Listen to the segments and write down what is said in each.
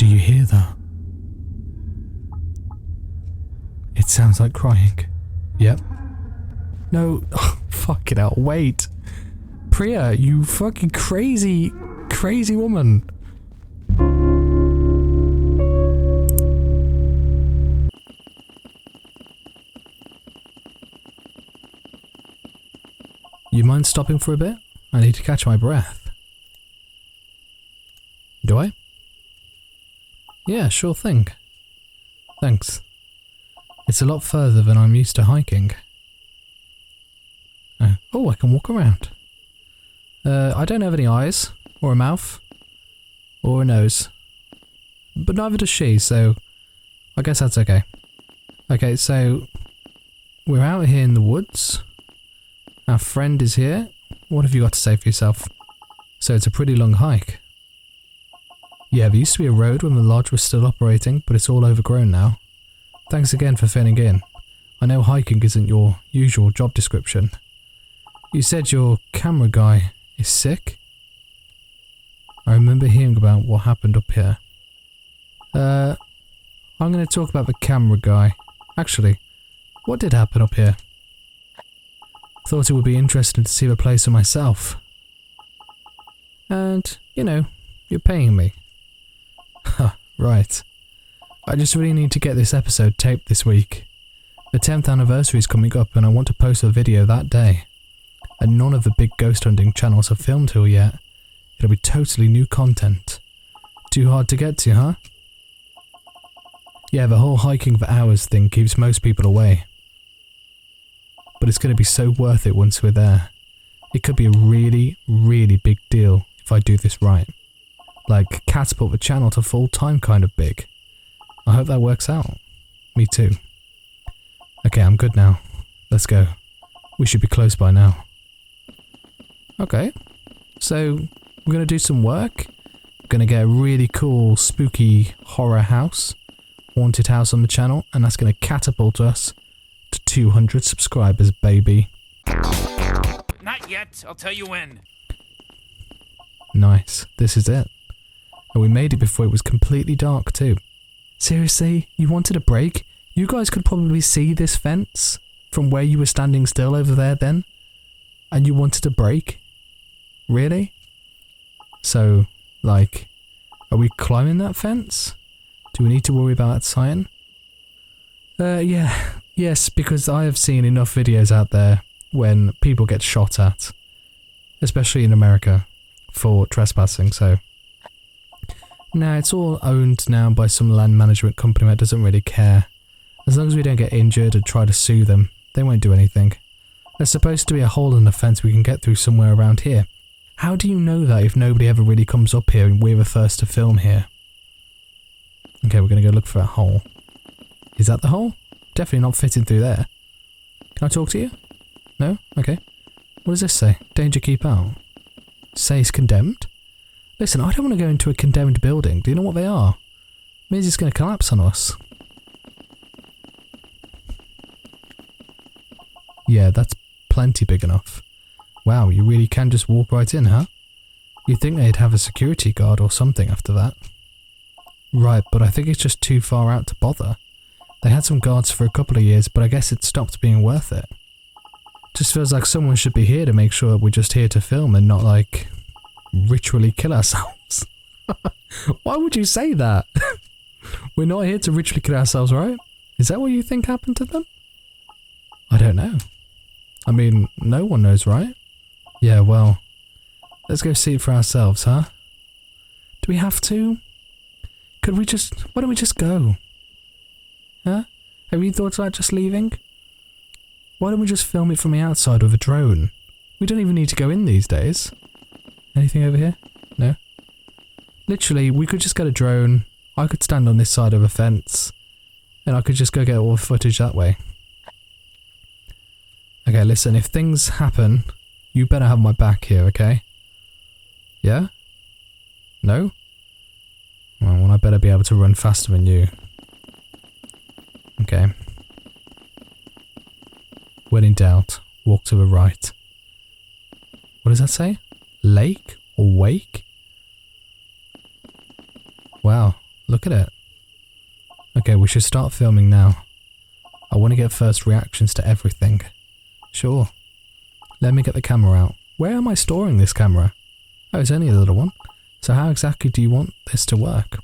Do you hear that? It sounds like crying. Yep. No, oh, fuck it out, wait. Priya, you fucking crazy woman. You mind stopping for a bit? I need to catch my breath. Do I? Yeah, sure thing. Thanks. It's a lot further than I'm used to hiking. Oh, I can walk around. I don't have any eyes, or a mouth, or a nose. But neither does she, so I guess that's okay. Okay, so we're out here in the woods. Our friend is here. What have you got to say for yourself? So it's a pretty long hike. Yeah, there used to be a road when the lodge was still operating, but it's all overgrown now. Thanks again for filling in. I know hiking isn't your usual job description. You said your camera guy is sick? I remember hearing about what happened up here. I'm going to talk about the camera guy. Actually, what did happen up here? Thought it would be interesting to see the place for myself. And, you know, you're paying me. Huh, right. I just really need to get this episode taped this week. The 10th anniversary is coming up and I want to post a video that day. And none of the big ghost hunting channels have filmed here yet. It'll be totally new content. Too hard to get to, huh? Yeah, the whole hiking for hours thing keeps most people away. But it's going to be so worth it once we're there. It could be a really, really big deal if I do this right. Like, catapult the channel to full-time kind of big. I hope that works out. Me too. Okay, I'm good now. Let's go. We should be close by now. Okay. So, we're going to do some work. We're going to get a really cool, spooky horror house. Haunted house on the channel. And that's going to catapult us to 200 subscribers, baby. Not yet. I'll tell you when. Nice. This is it. And we made it before it was completely dark too. Seriously? You wanted a break? You guys could probably see this fence from where you were standing still over there then? And you wanted a break? Really? So, like, are we climbing that fence? Do we need to worry about that sign? Yeah. Yes, because I have seen enough videos out there when people get shot at. Especially in America. For trespassing, so... Nah, it's all owned now by some land management company that doesn't really care. As long as we don't get injured and try to sue them, they won't do anything. There's supposed to be a hole in the fence we can get through somewhere around here. How do you know that if nobody ever really comes up here and we're the first to film here? Okay, we're gonna go look for a hole. Is that the hole? Definitely not fitting through there. Can I talk to you? No? Okay. What does this say? Danger, keep out. Say it's condemned? Listen, I don't want to go into a condemned building. Do you know what they are? It means it's going to collapse on us. Yeah, that's plenty big enough. Wow, you really can just walk right in, huh? You'd think they'd have a security guard or something after that. Right, but I think it's just too far out to bother. They had some guards for a couple of years, but I guess it stopped being worth it. Just feels like someone should be here to make sure we're just here to film and not, like, ritually kill ourselves. Why would you say that? We're not here to ritually kill ourselves, right? Is that what you think happened to them? I don't know. I mean, no one knows, right? Yeah, well, let's go see it for ourselves, huh? Do we have to? Could we just... Why don't we just go? Huh? Have you thought about just leaving? Why don't we just film it from the outside with a drone? We don't even need to go in these days. Anything over here? No? Literally, we could just get a drone. I could stand on this side of a fence. And I could just go get all the footage that way. Okay, listen, if things happen, you better have my back here, okay? Yeah? No? Well, I better be able to run faster than you. Okay. When in doubt, walk to the right. What does that say? Lake or wake? Wow, Look at it. Okay, we should start filming now. I want to get first reactions to everything. Sure. Let me get the camera out. Where am I storing this camera? Oh, it's only a little one. So how exactly do you want this to work?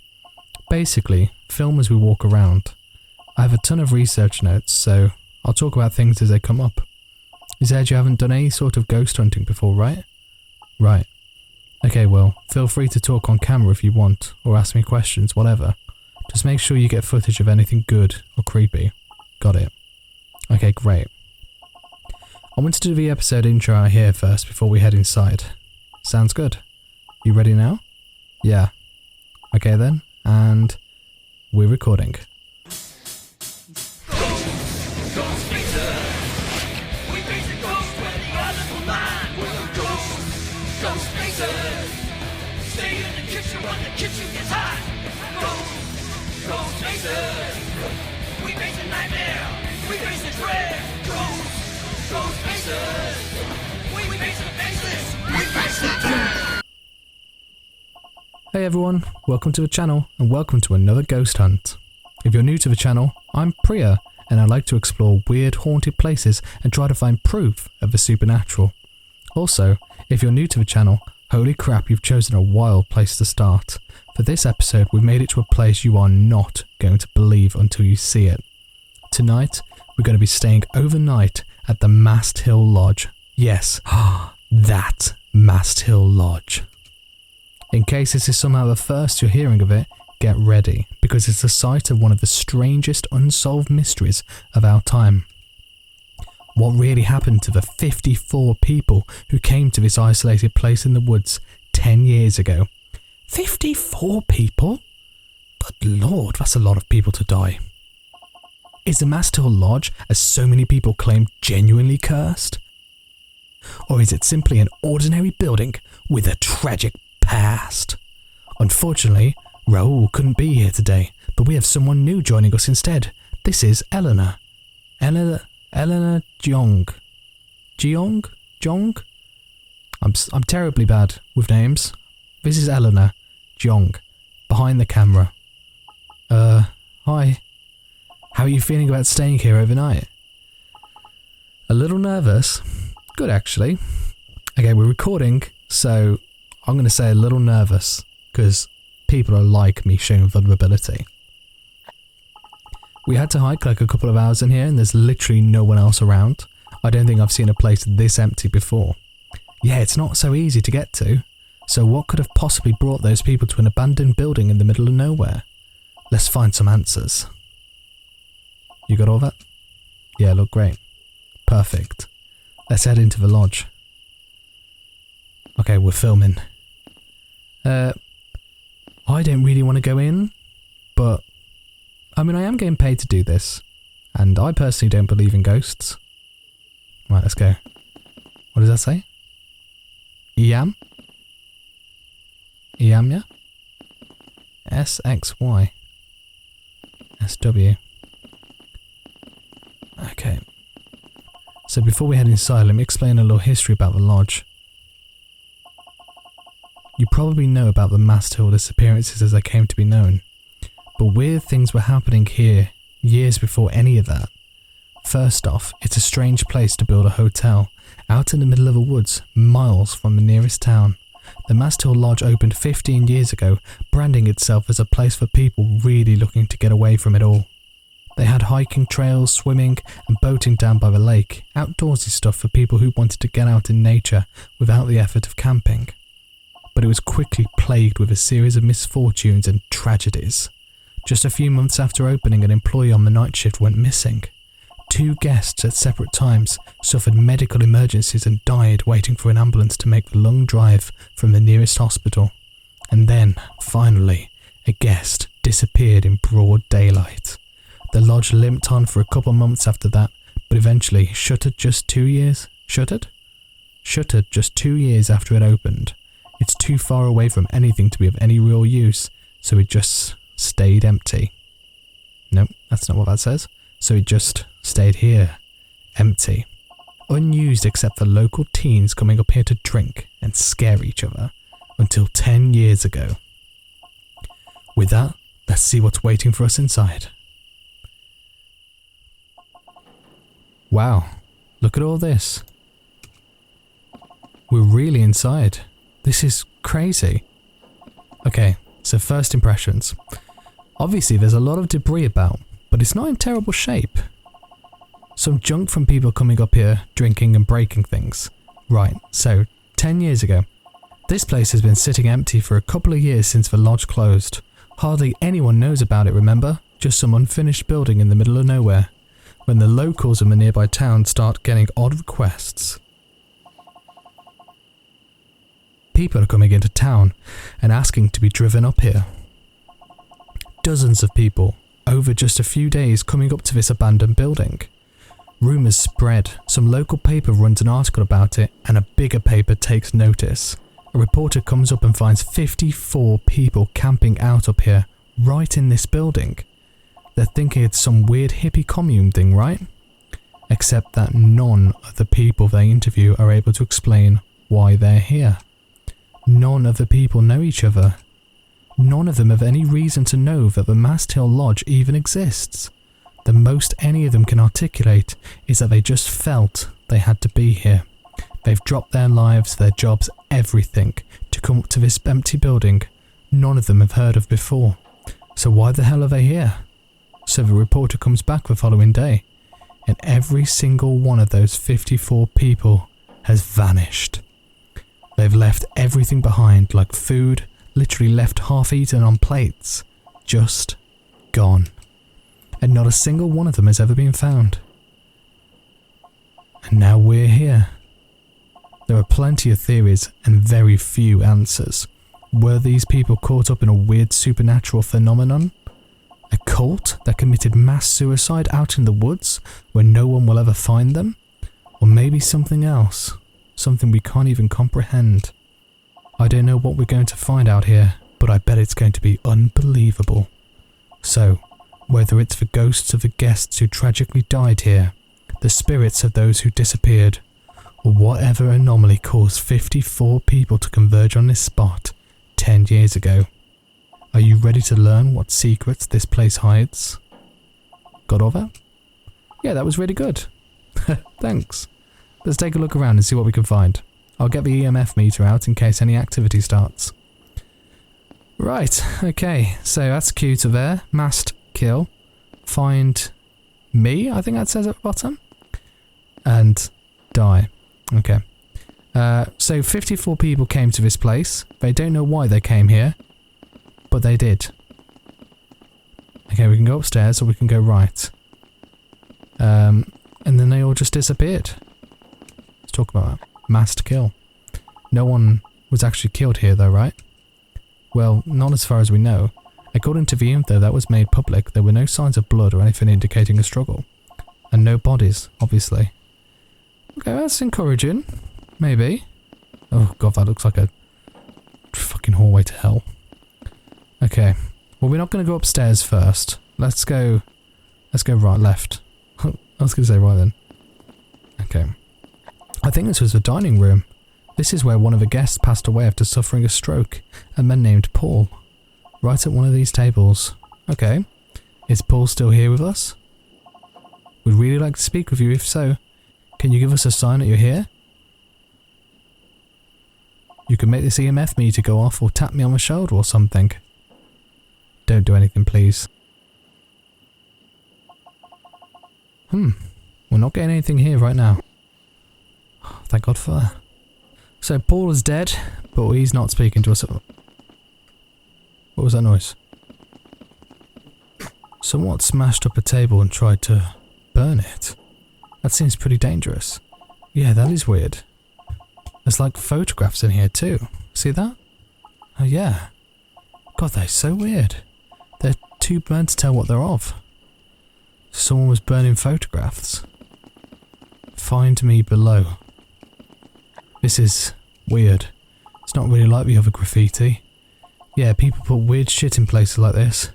Basically, film as we walk around. I have a ton of research notes, so I'll talk about things as they come up. You said you haven't done any sort of ghost hunting before, right? Right. Okay, well, feel free to talk on camera if you want, or ask me questions, whatever. Just make sure you get footage of anything good or creepy. Got it. Okay, great. I want to do the episode intro out here first before we head inside. Sounds good. You ready now? Yeah. Okay then, and we're recording. Hey everyone, welcome to the channel and welcome to another ghost hunt. If you're new to the channel, I'm Priya and I like to explore weird haunted places and try to find proof of the supernatural. Also, if you're new to the channel, holy crap, you've chosen a wild place to start. For this episode, we've made it to a place you are not going to believe until you see it. Tonight, we're going to be staying overnight at the Mast Hill Lodge. Yes, that Mast Hill Lodge. In case this is somehow the first you're hearing of it, get ready, because it's the site of one of the strangest unsolved mysteries of our time. What really happened to the 54 people who came to this isolated place in the woods 10 years ago? 54 people? Good lord, that's a lot of people to die. Is the Mast Hill Lodge, as so many people claim, genuinely cursed? Or is it simply an ordinary building with a tragic past? Unfortunately, Raoul couldn't be here today, but we have someone new joining us instead. This is Eleanor. Eleanor Jong. Jong? I'm terribly bad with names. This is Eleanor Jong, behind the camera. Hi. How are you feeling about staying here overnight? A little nervous. Good, actually. Okay, we're recording, so I'm going to say a little nervous, because people are like me showing vulnerability. We had to hike like a couple of hours in here, and there's literally no one else around. I don't think I've seen a place this empty before. Yeah, it's not so easy to get to. So what could have possibly brought those people to an abandoned building in the middle of nowhere? Let's find some answers. You got all that? Yeah, look great. Perfect. Let's head into the lodge. Okay, we're filming. I don't really want to go in, but I mean, I am getting paid to do this, and I personally don't believe in ghosts. Right, let's go. What does that say? EM? EM, yeah? SXY. SW. Okay. So before we head inside, let me explain a little history about the lodge. You probably know about the Mast Hill disappearances as they came to be known, but weird things were happening here years before any of that. First off, it's a strange place to build a hotel, out in the middle of the woods, miles from the nearest town. The Mast Hill Lodge opened 15 years ago, branding itself as a place for people really looking to get away from it all. They had hiking trails, swimming, and boating down by the lake, outdoorsy stuff for people who wanted to get out in nature without the effort of camping. But it was quickly plagued with a series of misfortunes and tragedies. Just a few months after opening, an employee on the night shift went missing. 2 guests at separate times suffered medical emergencies and died waiting for an ambulance to make the long drive from the nearest hospital. And then, finally, a guest disappeared in broad daylight. The lodge limped on for a couple months after that, but eventually shuttered just 2 years. Shuttered just 2 years after it opened. It's too far away from anything to be of any real use, so it just stayed empty. Nope, that's not what that says. So it just stayed here, empty. Unused except for local teens coming up here to drink and scare each other, until 10 years ago. With that, Let's see what's waiting for us inside. Wow, look at all this. We're really inside. This is crazy. Okay, so first impressions. Obviously there's a lot of debris about, but it's not in terrible shape. Some junk from people coming up here, drinking and breaking things. Right, so 10 years ago. This place has been sitting empty for a couple of years since the lodge closed. Hardly anyone knows about it, remember? Just some unfinished building in the middle of nowhere. When the locals in the nearby town start getting odd requests. People are coming into town and asking to be driven up here. Dozens of people, over just a few days, coming up to this abandoned building. Rumours spread, some local paper runs an article about it, and a bigger paper takes notice. A reporter comes up and finds 54 people camping out up here, right in this building. They're thinking it's some weird hippie commune thing, right? Except that none of the people they interview are able to explain why they're here. None of the people know each other. None of them have any reason to know that the Mast Hill Lodge even exists. The most any of them can articulate is that they just felt they had to be here. They've dropped their lives, their jobs, everything to come up to this empty building none of them have heard of before. So why the hell are they here? So the reporter comes back the following day, and every single one of those 54 people has vanished. They've left everything behind, like food, literally left half-eaten on plates, just gone. And not a single one of them has ever been found. And now we're here. There are plenty of theories and very few answers. Were these people caught up in a weird supernatural phenomenon? A cult that committed mass suicide out in the woods where no one will ever find them? Or maybe something else, something we can't even comprehend. I don't know what we're going to find out here, but I bet it's going to be unbelievable. So, whether it's the ghosts of the guests who tragically died here, the spirits of those who disappeared, or whatever anomaly caused 54 people to converge on this spot 10 years ago. Are you ready to learn what secrets this place hides? Got all that? Yeah, that was really good. Thanks. Let's take a look around and see what we can find. I'll get the EMF meter out in case any activity starts. Right, okay, so that's Q to there. Mast kill. Find me, I think that says at the bottom. And die. Okay. So 54 people came to this place. They don't know why they came here, but they did. Okay, we can go upstairs or we can go right. And then they all just disappeared. Let's talk about that. Massed kill. No one was actually killed here though, right? Well, not as far as we know. According to the info that was made public, there were no signs of blood or anything indicating a struggle. And no bodies, obviously. Okay, that's encouraging. Maybe. Oh god, that looks like a fucking hallway to hell. Okay. Well, we're not going to go upstairs first. Let's go right, left. I was going to say right then. Okay. I think this was the dining room. This is where one of the guests passed away after suffering a stroke. A man named Paul. Right at one of these tables. Okay. Is Paul still here with us? We'd really like to speak with you if so. Can you give us a sign that you're here? You can make this EMF meter go off or tap me on the shoulder or something. Don't do anything, please. We're not getting anything here right now. Thank God for that. So Paul is dead, but he's not speaking to us. What was that noise? Someone smashed up a table and tried to burn it. That seems pretty dangerous. Yeah, that is weird. There's like photographs in here too. See that? Oh yeah. God, they're so weird. They're too burned to tell what they're of. Someone was burning photographs. Find me below. This is weird. It's not really like the other graffiti. Yeah, people put weird shit in places like this.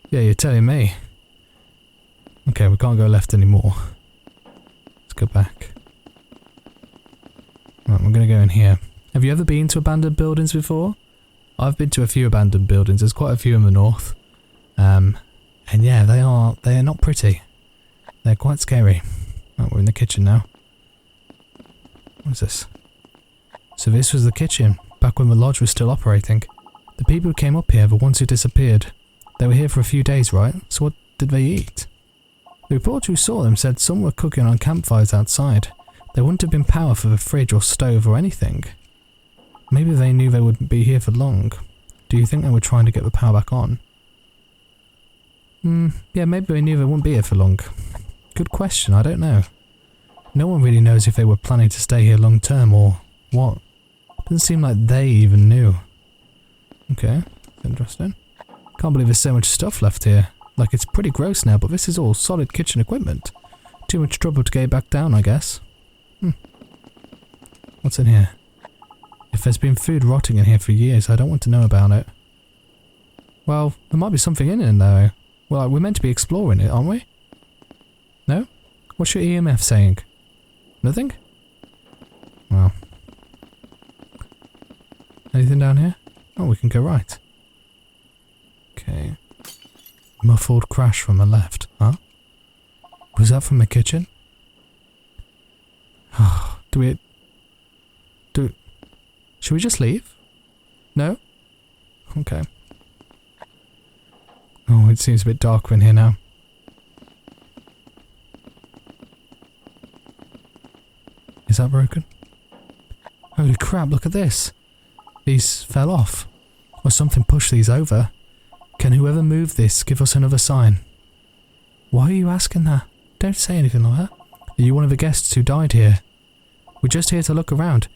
Yeah, you're telling me. Okay, we can't go left anymore. Let's go back. Right, we're going to go in here. Have you ever been to abandoned buildings before? I've been to a few abandoned buildings. There's quite a few in the north. And yeah, they are not pretty. They're quite scary. Oh, we're in the kitchen now. What is this? So this was the kitchen, back when the lodge was still operating. The people who came up here, the ones who disappeared, they were here for a few days, right? So what did they eat? The reporter who saw them said some were cooking on campfires outside. There wouldn't have been power for the fridge or stove or anything. Maybe they knew they wouldn't be here for long. Do you think they were trying to get the power back on? Yeah, maybe they knew they wouldn't be here for long. Good question, I don't know. No one really knows if they were planning to stay here long term or what. Doesn't seem like they even knew. Okay, interesting. Can't believe there's so much stuff left here. Like, it's pretty gross now, but this is all solid kitchen equipment. Too much trouble to get it back down, I guess. What's in here? If there's been food rotting in here for years, I don't want to know about it. Well, there might be something in it though. Well, we're meant to be exploring it, aren't we? No? What's your EMF saying? Nothing? Well. Anything down here? Oh, we can go right. Okay. Muffled crash from the left, huh? Was that from the kitchen? Should we just leave? No? Okay. Oh, it seems a bit darker in here now. Is that broken? Holy crap, look at this. These fell off. Or something pushed these over. Can whoever moved this give us another sign? Why are you asking that? Don't say anything like that. Are you one of the guests who died here? We're just here to look around.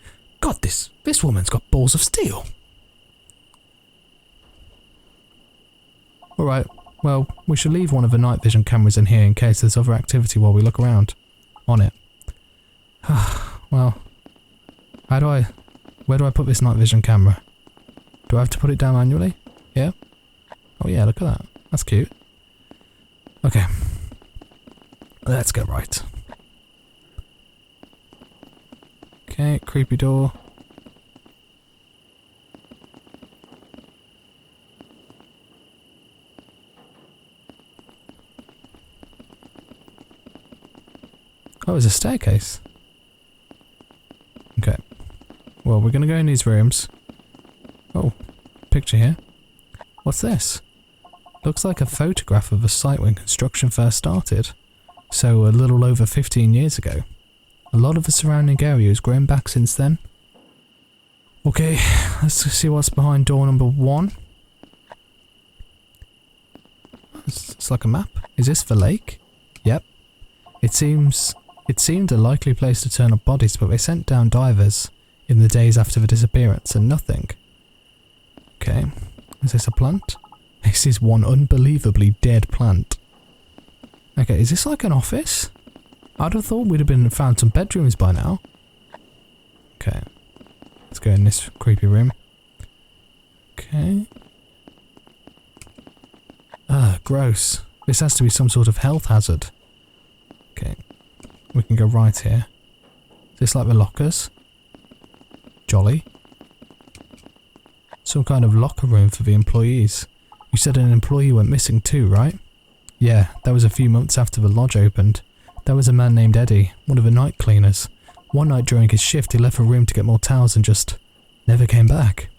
God, this woman's got balls of steel. Alright, well, we should leave one of the night vision cameras in here in case there's other activity while we look around. On it. Well, where do I put this night vision camera? Do I have to put it down manually? Yeah? Oh yeah, look at that. That's cute. Okay. Let's go right. Okay, creepy door. Oh, there's a staircase. Okay. Well, we're gonna go in these rooms. Oh, picture here. What's this? Looks like a photograph of a site when construction first started. So, a little over 15 years ago. A lot of the surrounding area has grown back since then. Okay, let's see what's behind door number 1. It's like a map. Is this the lake? Yep. It seemed a likely place to turn up bodies, but they sent down divers in the days after the disappearance and nothing. Okay, is this a plant? This is one unbelievably dead plant. Okay, is this like an office? I'd have thought we'd have found some bedrooms by now. Okay, let's go in this creepy room. Okay. Gross. This has to be some sort of health hazard. Okay, we can go right here. Is this like the lockers? Jolly. Some kind of locker room for the employees. You said an employee went missing too, right? Yeah, that was a few months after the lodge opened. There was a man named Eddie, one of the night cleaners. One night during his shift he left the room to get more towels and just never came back.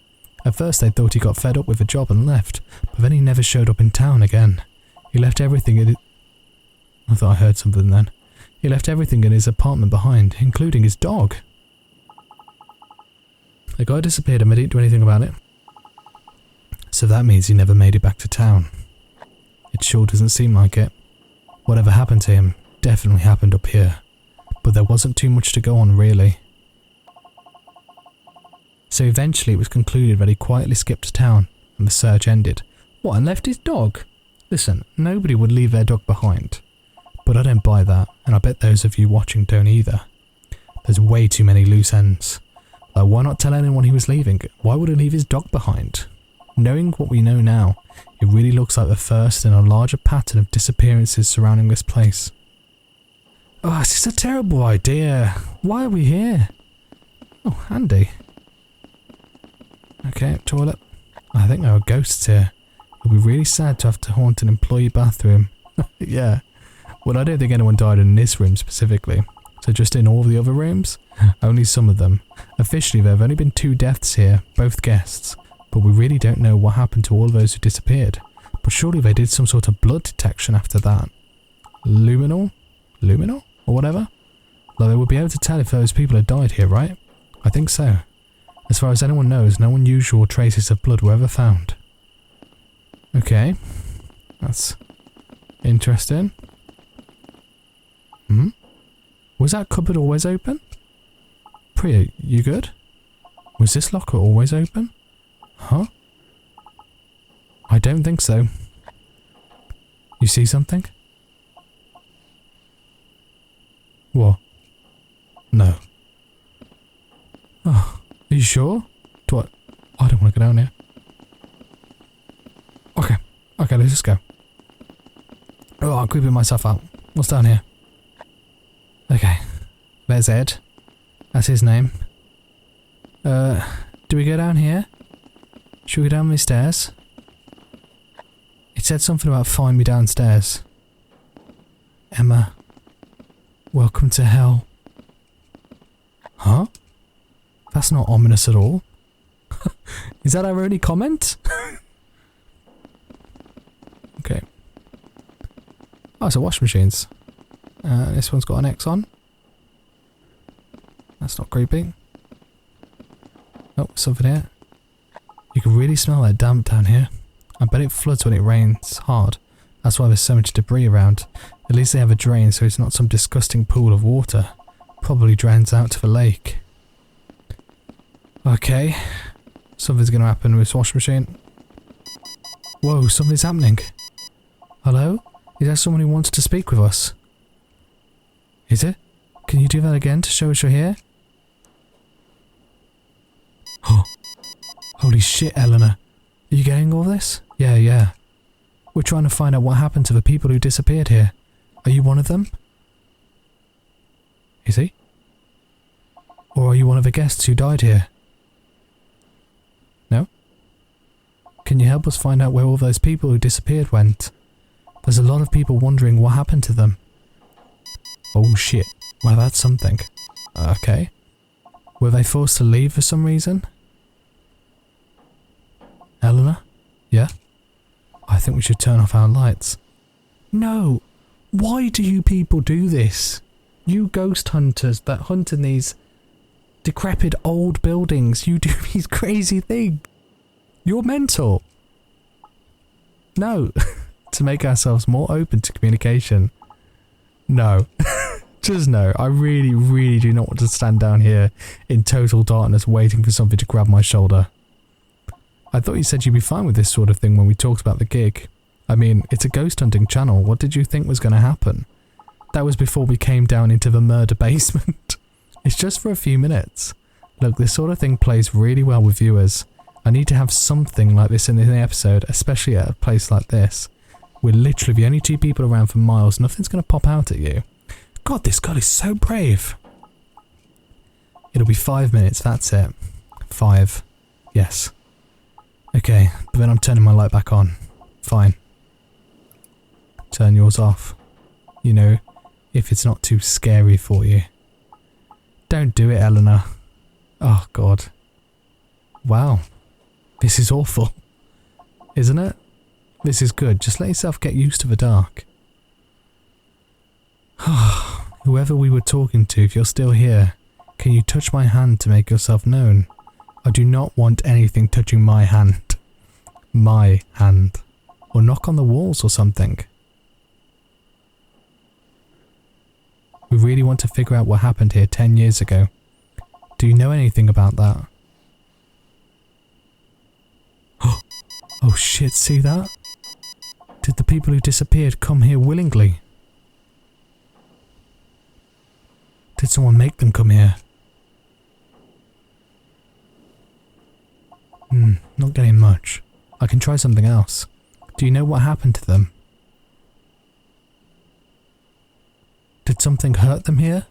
At first they thought he got fed up with the job and left, but then he never showed up in town again. He left everything in I thought I heard something then. He left everything in his apartment behind, including his dog. The guy disappeared and they didn't do anything about it. So that means he never made it back to town. It sure doesn't seem like it. Whatever happened to him definitely happened up here. But there wasn't too much to go on really. So eventually it was concluded that he quietly skipped town and the search ended. What, and left his dog? Listen, nobody would leave their dog behind. But I don't buy that, and I bet those of you watching don't either. There's way too many loose ends. Like, why not tell anyone he was leaving? Why would he leave his dog behind? Knowing what we know now, it really looks like the first in a larger pattern of disappearances surrounding this place. Oh, this is a terrible idea. Why are we here? Oh, handy. Okay, toilet. I think there are ghosts here. It It'll be really sad to have to haunt an employee bathroom. Yeah. Well, I don't think anyone died in this room specifically. So just in all the other rooms? Only some of them. Officially, there have only been 2 deaths here, both guests. But we really don't know what happened to all of those who disappeared. But surely they did some sort of blood detection after that. Luminal? Luminal? Or whatever? Like, they would be able to tell if those people had died here, right? I think so. As far as anyone knows, no unusual traces of blood were ever found. Okay. That's interesting. Was that cupboard always open? Priya, you good? Was this locker always open? Huh? I don't think so. You see something? What? No. Oh, are you sure? I don't want to go down here. Okay, let's just go. Oh, I'm creeping myself out. What's down here? Okay. There's Ed. That's his name. Do we go down here? Should we go down these stairs? It said something about find me downstairs. Emma. Welcome to hell. Huh? That's not ominous at all. Is that our only comment? Okay. Oh, so washing machines. This one's got an X on. That's not creepy. Oh, something here. You can really smell that damp down here. I bet it floods when it rains hard. That's why there's so much debris around. At least they have a drain so it's not some disgusting pool of water. Probably drains out to the lake. Okay. Something's going to happen with this washing machine. Whoa, something's happening. Hello? Is there someone who wants to speak with us? Is it? Can you do that again to show us you're here? Oh. Holy shit, Eleanor. Are you getting all this? Yeah. We're trying to find out what happened to the people who disappeared here. Are you one of them? Is he? Or are you one of the guests who died here? No? Can you help us find out where all those people who disappeared went? There's a lot of people wondering what happened to them. Oh shit. Well, that's something. Okay. Were they forced to leave for some reason? Eleanor? Yeah? I think we should turn off our lights. No! Why do you people do this? You ghost hunters that hunt in these decrepit old buildings, you do these crazy things. You're mental. No. To make ourselves more open to communication. No. Just no. I really do not want to stand down here in total darkness waiting for something to grab my shoulder. I thought you said you'd be fine with this sort of thing when we talked about the gig. I mean, it's a ghost hunting channel. What did you think was going to happen? That was before we came down into the murder basement. It's just for a few minutes. Look, this sort of thing plays really well with viewers. I need to have something like this in the episode, especially at a place like this. We're literally the only 2 people around for miles. Nothing's going to pop out at you. God, this girl is so brave. It'll be 5 minutes, that's it. 5. Yes. Okay, but then I'm turning my light back on. Fine. Turn yours off. You know, if it's not too scary for you. Don't do it, Eleanor. Oh, God. Wow. This is awful. Isn't it? This is good. Just let yourself get used to the dark. Whoever we were talking to, if you're still here, can you touch my hand to make yourself known? I do not want anything touching my hand. My hand. Or knock on the walls or something. We really want to figure out what happened here 10 years ago. Do you know anything about that? Oh shit, see that? Did the people who disappeared come here willingly? Did someone make them come here? Not getting much. I can try something else. Do you know what happened to them? Did something hurt them here?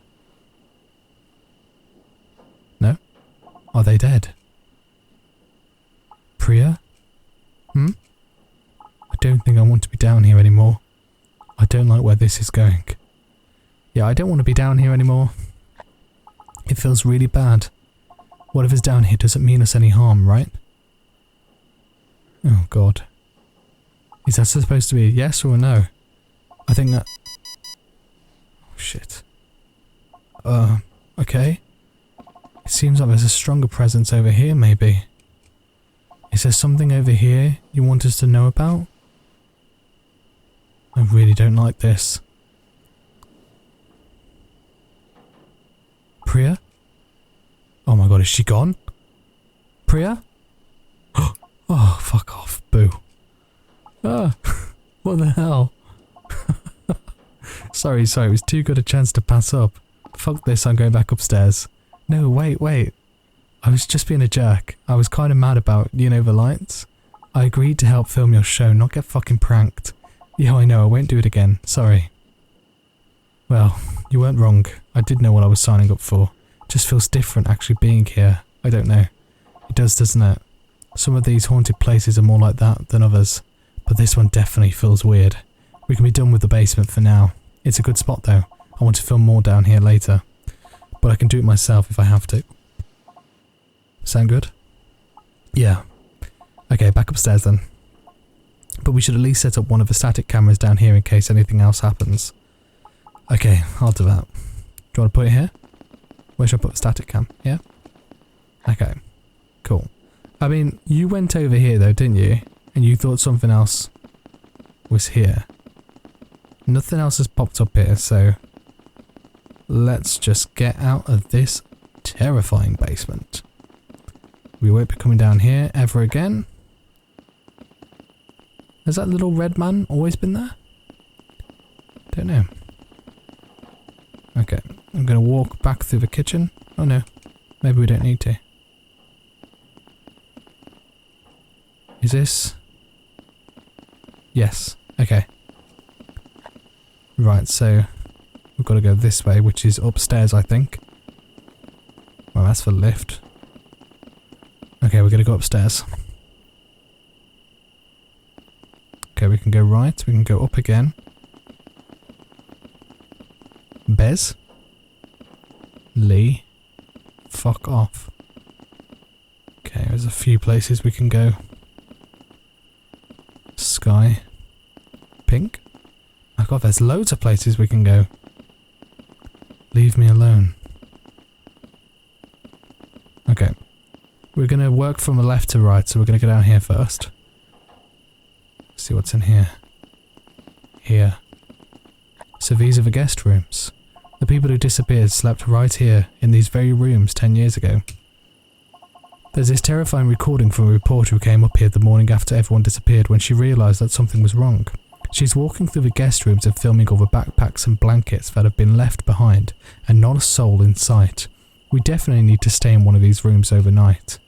No? Are they dead? Priya? don't think I want to be down here anymore. I don't like where this is going. Yeah, I don't want to be down here anymore. It feels really bad. Whatever's down here doesn't mean us any harm, right? Oh god. Is that supposed to be a yes or a no? I think that... Oh shit. Okay. It seems like there's a stronger presence over here, maybe. Is there something over here you want us to know about? I really don't like this. Priya? Oh my god, is she gone? Priya? Oh, fuck off, boo. Ah, what the hell? Sorry, it was too good a chance to pass up. Fuck this, I'm going back upstairs. No, wait. I was just being a jerk. I was kind of mad about, the lights. I agreed to help film your show, not get fucking pranked. Yeah, I know, I won't do it again. Sorry. Well, you weren't wrong. I did know what I was signing up for. Just feels different actually being here. I don't know. It does, doesn't it? Some of these haunted places are more like that than others. But this one definitely feels weird. We can be done with the basement for now. It's a good spot though. I want to film more down here later. But I can do it myself if I have to. Sound good? Yeah. Okay, back upstairs then. But we should at least set up one of the static cameras down here in case anything else happens. Okay, I'll do that. Do you want to put it here? Where should I put the static cam? Yeah? Okay. Cool. I mean, you went over here though, didn't you? And you thought something else was here. Nothing else has popped up here, so let's just get out of this terrifying basement. We won't be coming down here ever again. Has that little red man always been there? Don't know. Okay, I'm going to walk back through the kitchen. Oh no, maybe we don't need to. Is this? Yes, okay. Right, so we've got to go this way, which is upstairs, I think. Well, that's the lift. Okay, we're going to go upstairs. Okay, we can go right, we can go up again. Bez? Lee? Fuck off. Okay, there's a few places we can go. Sky. Pink? Oh god, there's loads of places we can go. Leave me alone. Okay. We're going to work from the left to right, so we're going to go down here first. See what's in here. Here. So these are the guest rooms. The people who disappeared slept right here, in these very rooms 10 years ago. There's this terrifying recording from a reporter who came up here the morning after everyone disappeared when she realised that something was wrong. She's walking through the guest rooms and filming all the backpacks and blankets that have been left behind, and not a soul in sight. We definitely need to stay in one of these rooms overnight.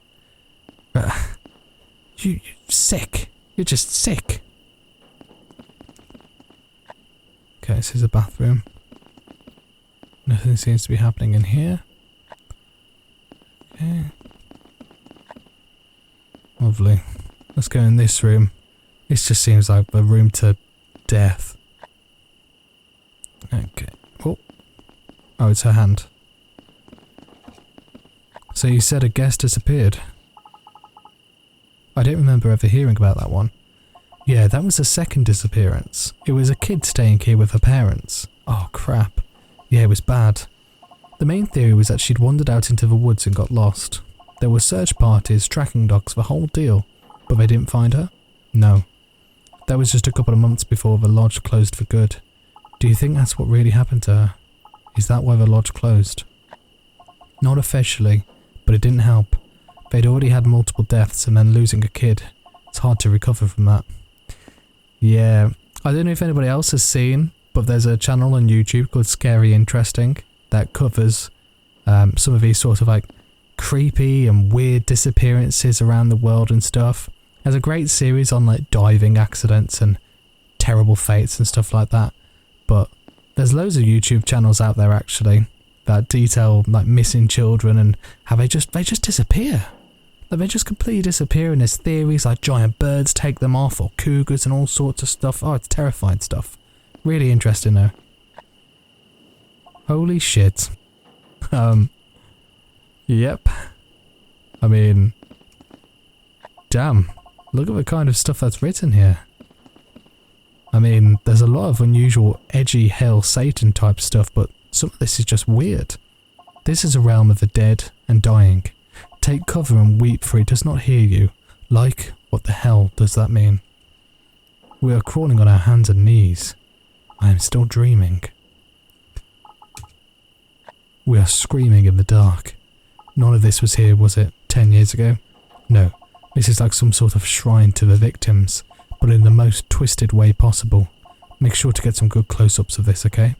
You're sick. You're just sick. Okay, this is a bathroom. Nothing seems to be happening in here. Okay. Lovely. Let's go in this room. This just seems like a room to death. Okay. Oh, it's her hand. So you said a guest disappeared? I don't remember ever hearing about that one. Yeah, that was the second disappearance. It was a kid staying here with her parents. Oh crap. Yeah, it was bad. The main theory was that she'd wandered out into the woods and got lost. There were search parties, tracking dogs, the whole deal. But they didn't find her? No. That was just a couple of months before the lodge closed for good. Do you think that's what really happened to her? Is that why the lodge closed? Not officially, but it didn't help. They'd already had multiple deaths and then losing a kid. It's hard to recover from that. Yeah, I don't know if anybody else has seen, but there's a channel on YouTube called Scary Interesting that covers some of these sort of like creepy and weird disappearances around the world and stuff. There's a great series on like diving accidents and terrible fates and stuff like that. But there's loads of YouTube channels out there actually that detail like missing children and how they just disappear. Like, they just completely disappear, and there's theories like giant birds take them off, or cougars and all sorts of stuff. Oh, it's terrifying stuff. Really interesting though. Holy shit. Yep. I mean, damn. Look at the kind of stuff that's written here. I mean, there's a lot of unusual, edgy, Hail Satan type stuff, but some of this is just weird. This is a realm of the dead and dying. Take cover and weep, for he does not hear you. Like, what the hell does that mean? We are crawling on our hands and knees. I am still dreaming. We are screaming in the dark. None of this was here, was it, 10 years ago? No, this is like some sort of shrine to the victims, but in the most twisted way possible. Make sure to get some good close-ups of this, okay?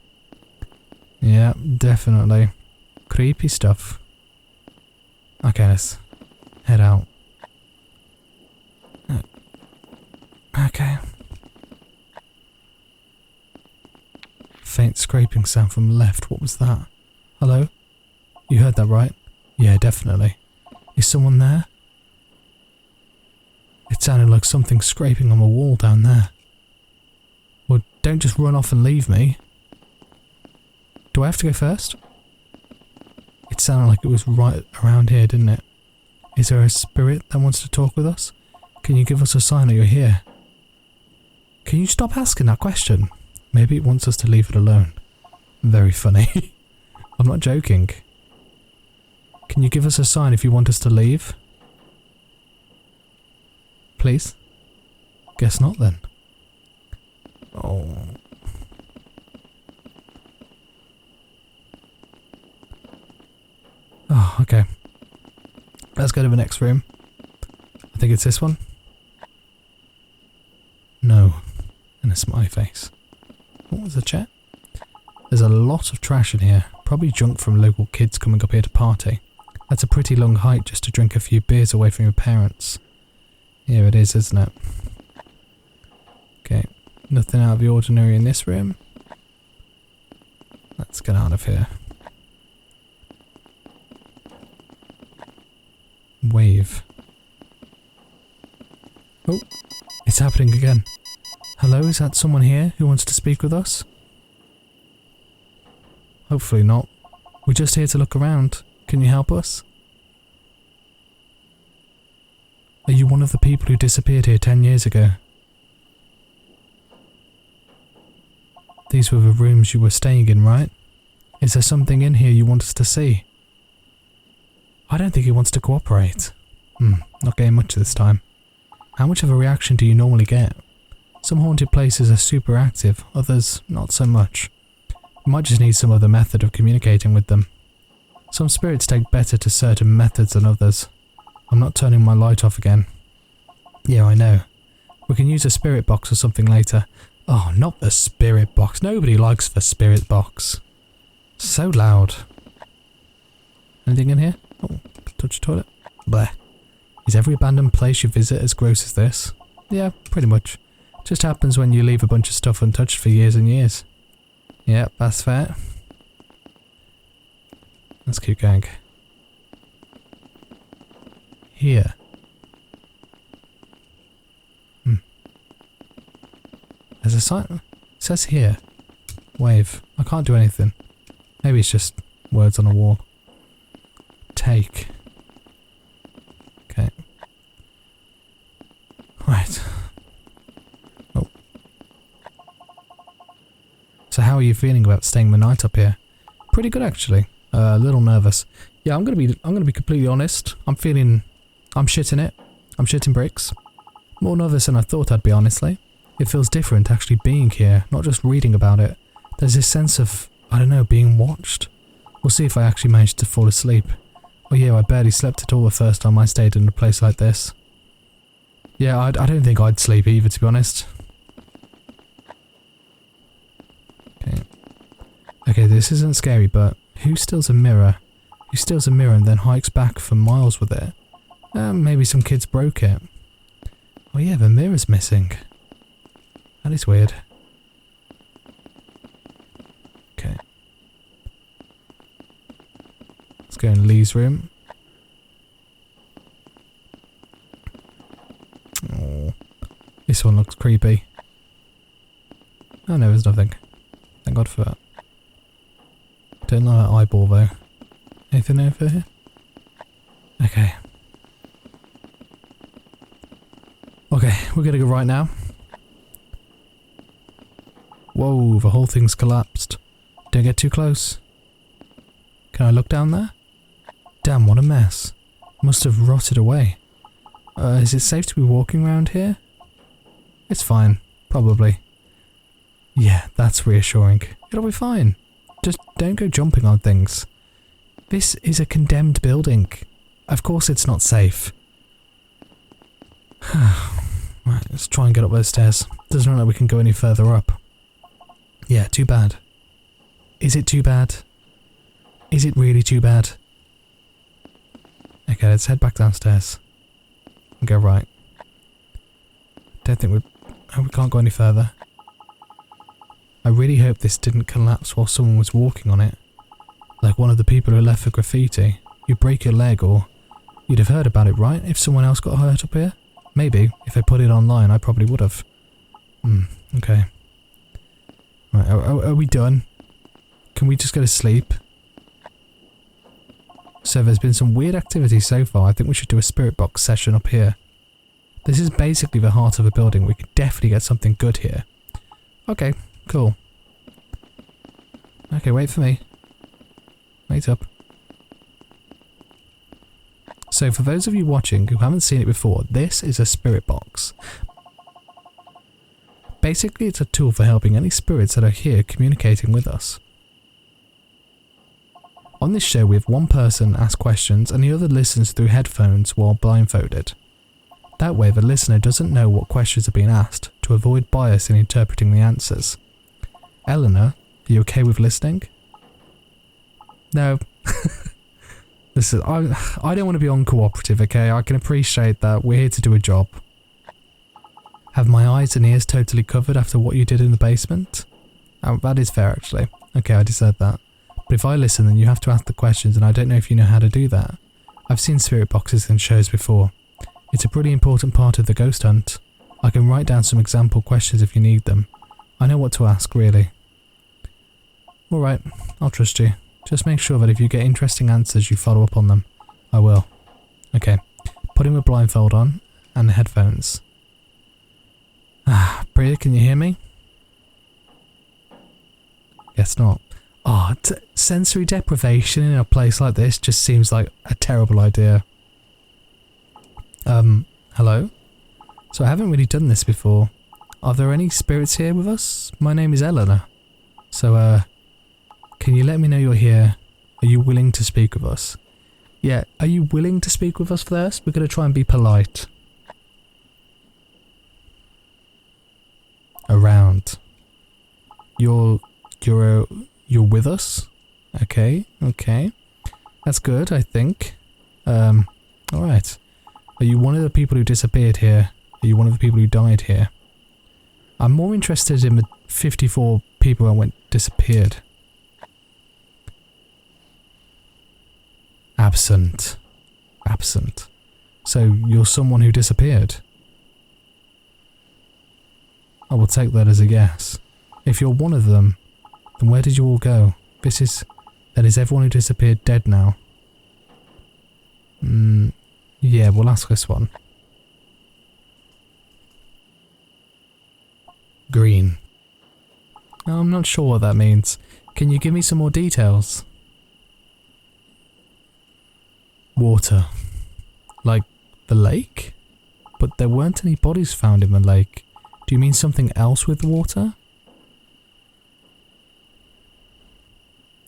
Yeah, definitely. Creepy stuff. Okay, let's head out. Okay. Faint scraping sound from left. What was that? Hello? You heard that right? Yeah, definitely. Is someone there? It sounded like something scraping on the wall down there. Well, don't just run off and leave me. Do I have to go first? It sounded like it was right around here, didn't it? Is there a spirit that wants to talk with us? Can you give us a sign that you're here? Can you stop asking that question? Maybe it wants us to leave it alone. Very funny. I'm not joking. Can you give us a sign if you want us to leave? Please? Guess not then. Oh. Oh, okay. Let's go to the next room. I think it's this one. No. And a smiley face. What was the chat? There's a lot of trash in here. Probably junk from local kids coming up here to party. That's a pretty long hike just to drink a few beers away from your parents. Here it is, isn't it? Okay. Nothing out of the ordinary in this room. Let's get out of here. Wave. Oh, it's happening again. Hello, is that someone here who wants to speak with us? Hopefully not. We're just here to look around. Can you help us? Are you one of the people who disappeared here 10 years ago? These were the rooms you were staying in, right? Is there something in here you want us to see? I don't think he wants to cooperate. Not getting much this time. How much of a reaction do you normally get? Some haunted places are super active, others not so much. You might just need some other method of communicating with them. Some spirits take better to certain methods than others. I'm not turning my light off again. Yeah, I know. We can use a spirit box or something later. Oh, not the spirit box. Nobody likes the spirit box. So loud. Anything in here? Oh, touch toilet. Bleh. Is every abandoned place you visit as gross as this? Yeah, pretty much. Just happens when you leave a bunch of stuff untouched for years and years. Yep, that's fair. Let's keep going. Here. There's a sign. It says here. Wave. I can't do anything. Maybe it's just words on a wall. Take. Okay. Right. Oh. So how are you feeling about staying the night up here? Pretty good actually. A little nervous. Yeah, I'm gonna be completely honest. I'm shitting it. I'm shitting bricks. More nervous than I thought I'd be, honestly. It feels different actually being here, not just reading about it. There's this sense of, I don't know, being watched. We'll see if I actually manage to fall asleep. Oh yeah, I barely slept at all the first time I stayed in a place like this. Yeah, I don't think I'd sleep either, to be honest. Okay. Okay, this isn't scary, but who steals a mirror? Who steals a mirror and then hikes back for miles with it? Maybe some kids broke it. Oh yeah, the mirror's missing. That is weird. Okay. Let's go in Lee's room. This one looks creepy. Oh no, there's nothing. Thank God for that. Don't like that eyeball though. Anything over here? Okay. Okay, we're gonna go right now. Whoa, the whole thing's collapsed. Don't get too close. Can I look down there? Damn, what a mess. Must have rotted away. Is it safe to be walking around here? It's fine, probably. Yeah, that's reassuring. It'll be fine. Just don't go jumping on things. This is a condemned building. Of course it's not safe. Right, let's try and get up those stairs. Doesn't look like we can go any further up. Yeah, too bad. Is it too bad? Is it really too bad? Okay, let's head back downstairs. And go right. Don't think we can't go any further. I really hope this didn't collapse while someone was walking on it. Like one of the people who left for graffiti. You break your leg or... You'd have heard about it, right? If someone else got hurt up here? Maybe. If I put it online, I probably would have. Okay. Right, are we done? Can we just go to sleep? So there's been some weird activity so far. I think we should do a spirit box session up here. This is basically the heart of a building. We could definitely get something good here. Okay, cool. Okay, wait for me. Wait up. So for those of you watching who haven't seen it before, this is a spirit box. Basically, it's a tool for helping any spirits that are here communicating with us. On this show, we have one person ask questions and the other listens through headphones while blindfolded. That way, the listener doesn't know what questions are being asked to avoid bias in interpreting the answers. Eleanor, are you okay with listening? No. Listen, I don't want to be uncooperative, okay? I can appreciate that. We're here to do a job. Have my eyes and ears totally covered after what you did in the basement? Oh, that is fair, actually. Okay, I deserve that. But if I listen, then you have to ask the questions, and I don't know if you know how to do that. I've seen spirit boxes in shows before. It's a pretty important part of the ghost hunt. I can write down some example questions if you need them. I know what to ask, really. Alright, I'll trust you. Just make sure that if you get interesting answers, you follow up on them. I will. Okay, putting the blindfold on, and the headphones. Priya, can you hear me? Guess not. Ah, sensory deprivation in a place like this just seems like a terrible idea. Hello? So I haven't really done this before. Are there any spirits here with us? My name is Eleanor. So, can you let me know you're here? Are you willing to speak with us? Yeah, are you willing to speak with us first? We're going to try and be polite. Around. You're with us? Okay, okay. That's good, I think. Alright. Are you one of the people who disappeared here? Are you one of the people who died here? I'm more interested in the 54 people who disappeared. Absent. Absent. So you're someone who disappeared? I will take that as a yes. If you're one of them, then where did you all go? That is everyone who disappeared dead now. Yeah, we'll ask this one. Green. I'm not sure what that means. Can you give me some more details? Water. Like the lake? But there weren't any bodies found in the lake. Do you mean something else with water?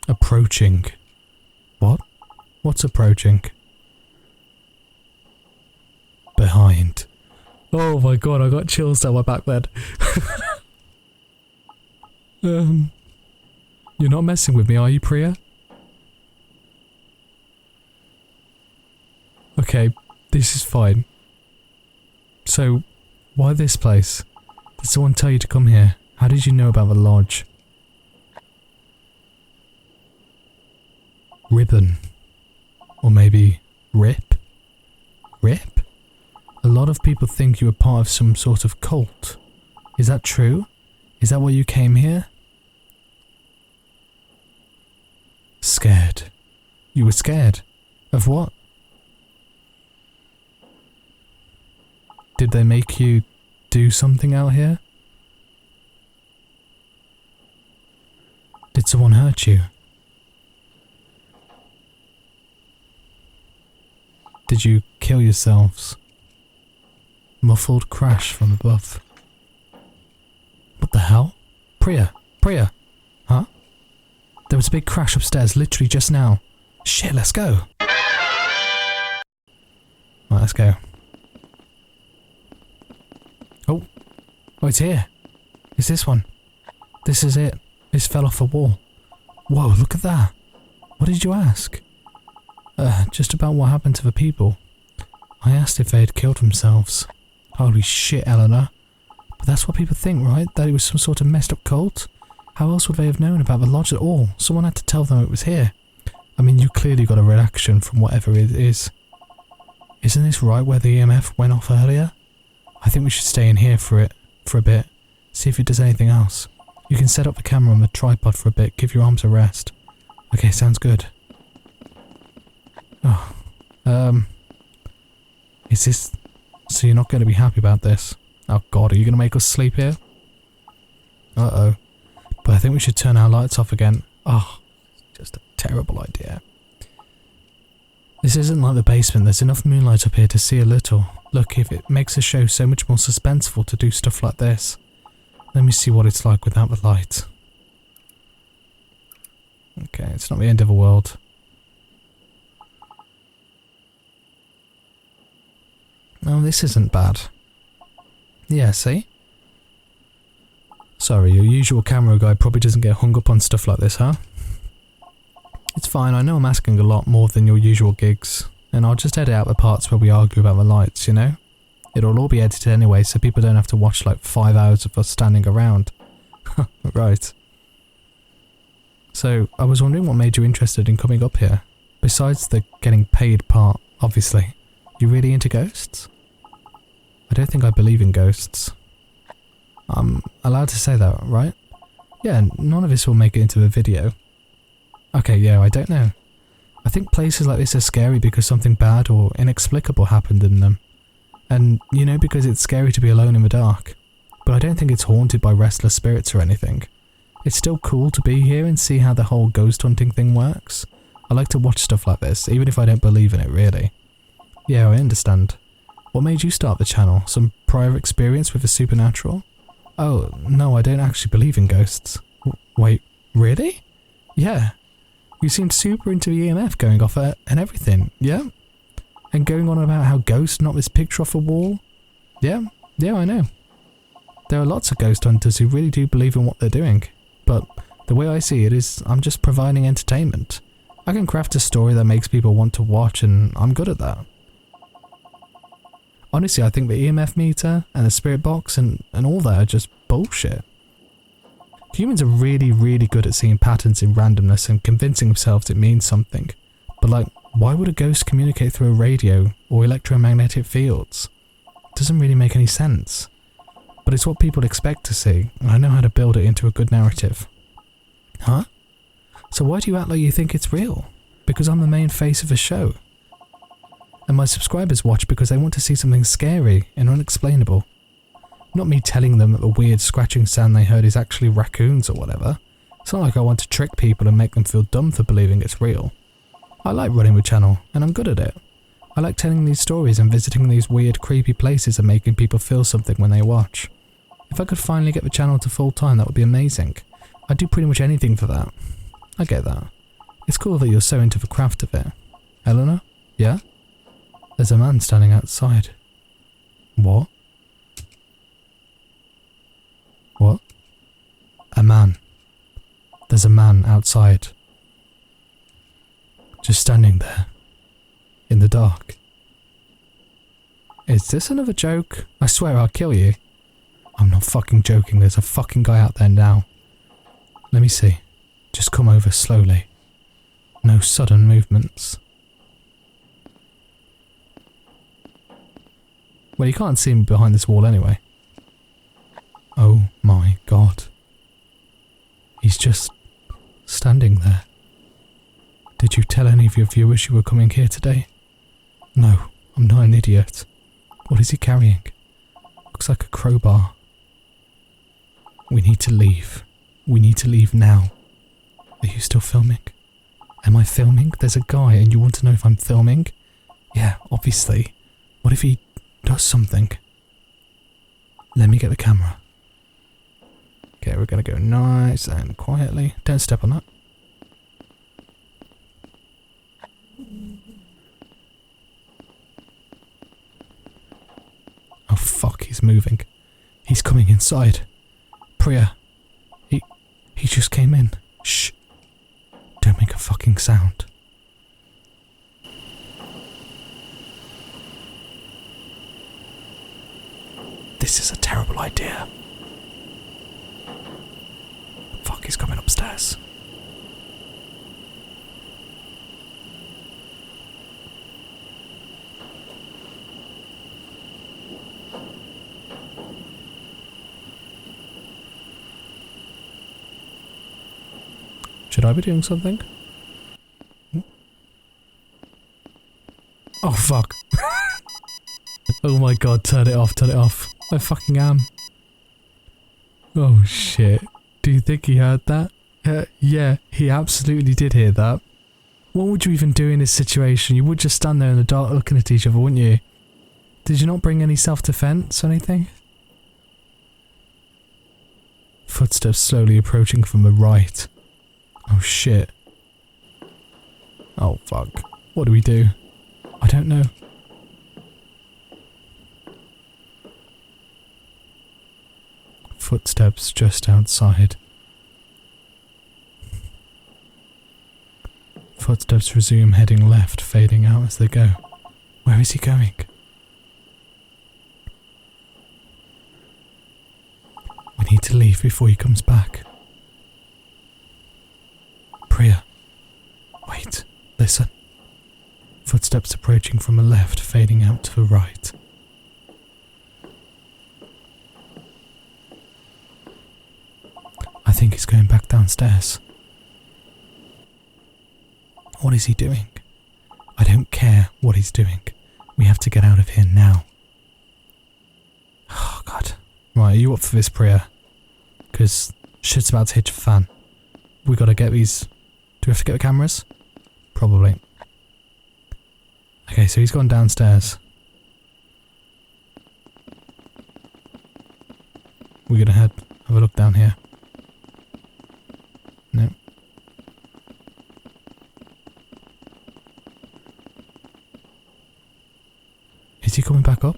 Approaching. What? What's approaching? Behind. Oh my god, I got chills down my back then. You're not messing with me, are you, Priya? Okay, this is fine. So, why this place? Did someone tell you to come here? How did you know about the lodge? Ribbon. Or maybe Rip? Rip? A lot of people think you were part of some sort of cult. Is that true? Is that why you came here? Scared. You were scared? Of what? Did they make you do something out here? Did someone hurt you? Did you kill yourselves? Muffled crash from above. What the hell? Priya! Priya! Huh? There was a big crash upstairs literally just now. Shit, let's go! Right, let's go. Oh! Oh, it's here! It's this one. This is it. This fell off a wall. Whoa, look at that! What did you ask? Just about what happened to the people. I asked if they had killed themselves. Holy shit, Eleanor. But that's what people think, right? That it was some sort of messed up cult? How else would they have known about the lodge at all? Someone had to tell them it was here. I mean, you clearly got a reaction from whatever it is. Isn't this right where the EMF went off earlier? I think we should stay in here for a bit. See if it does anything else. You can set up the camera on the tripod for a bit, give your arms a rest. Okay, sounds good. Oh, is this... So you're not going to be happy about this? Oh god, are you going to make us sleep here? Uh-oh. But I think we should turn our lights off again. Oh, just a terrible idea. This isn't like the basement, there's enough moonlight up here to see a little. Look, if it makes the show so much more suspenseful to do stuff like this. Let me see what it's like without the light. Okay, it's not the end of the world. Oh, this isn't bad. Yeah, see? Sorry, your usual camera guy probably doesn't get hung up on stuff like this, huh? It's fine, I know I'm asking a lot more than your usual gigs, and I'll just edit out the parts where we argue about the lights, you know? It'll all be edited anyway, so people don't have to watch like 5 hours of us standing around. Right. So, I was wondering what made you interested in coming up here? Besides the getting paid part, obviously. You really into ghosts? I don't think I believe in ghosts. I'm allowed to say that, right? Yeah, none of this will make it into the video. Okay, yeah, I don't know. I think places like this are scary because something bad or inexplicable happened in them. And, you know, because it's scary to be alone in the dark. But I don't think it's haunted by restless spirits or anything. It's still cool to be here and see how the whole ghost hunting thing works. I like to watch stuff like this, even if I don't believe in it really. Yeah, I understand. What made you start the channel? Some prior experience with the supernatural? Oh, no, I don't actually believe in ghosts. Wait, really? Yeah. You seemed super into the EMF going off and everything, yeah? And going on about how ghosts knocked this picture off a wall? Yeah, I know. There are lots of ghost hunters who really do believe in what they're doing. But the way I see it is, I'm just providing entertainment. I can craft a story that makes people want to watch and I'm good at that. Honestly, I think the EMF meter and the spirit box and all that are just bullshit. Humans are really, really good at seeing patterns in randomness and convincing themselves it means something. But like, why would a ghost communicate through a radio or electromagnetic fields? It doesn't really make any sense. But it's what people expect to see, and I know how to build it into a good narrative. Huh? So why do you act like you think it's real? Because I'm the main face of the show. And my subscribers watch because they want to see something scary and unexplainable. Not me telling them that the weird scratching sound they heard is actually raccoons or whatever. It's not like I want to trick people and make them feel dumb for believing it's real. I like running the channel, and I'm good at it. I like telling these stories and visiting these weird, creepy places and making people feel something when they watch. If I could finally get the channel to full time, that would be amazing. I'd do pretty much anything for that. I get that. It's cool that you're so into the craft of it. Eleanor? Yeah? There's a man standing outside. What? What? A man. There's a man outside. Just standing there. In the dark. Is this another joke? I swear I'll kill you. I'm not fucking joking, there's a fucking guy out there now. Let me see. Just come over slowly. No sudden movements. Well, you can't see me behind this wall anyway. Oh my god. He's just standing there. Did you tell any of your viewers you were coming here today? No, I'm not an idiot. What is he carrying? Looks like a crowbar. We need to leave. We need to leave now. Are you still filming? Am I filming? There's a guy and you want to know if I'm filming? Yeah, obviously. What if he does something? Let me get the camera. Okay, we're gonna go nice and quietly. Don't step on that. Oh fuck, he's moving. He's coming inside. Priya. He just came in. Shh. Don't make a fucking sound. This is a terrible idea. Fuck, he's coming upstairs. Should I be doing something? Oh fuck. Oh my god, turn it off, turn it off. I fucking am. Oh shit. Do you think he heard that? Yeah, he absolutely did hear that. What would you even do in this situation? You would just stand there in the dark looking at each other, wouldn't you? Did you not bring any self-defense or anything? Footsteps slowly approaching from the right. Oh shit. Oh fuck. What do we do? I don't know. Footsteps just outside. Footsteps resume heading left, fading out as they go. Where is he going? We need to leave before he comes back. Priya. Wait, listen. Footsteps approaching from the left, fading out to the right. I think he's going back downstairs. What is he doing? I don't care what he's doing. We have to get out of here now. Oh god. Right, are you up for this, Priya? Because shit's about to hit the fan. We gotta get these... Do we have to get the cameras? Probably. Okay, so he's gone downstairs. We're gonna have a look down here. No. Is he coming back up?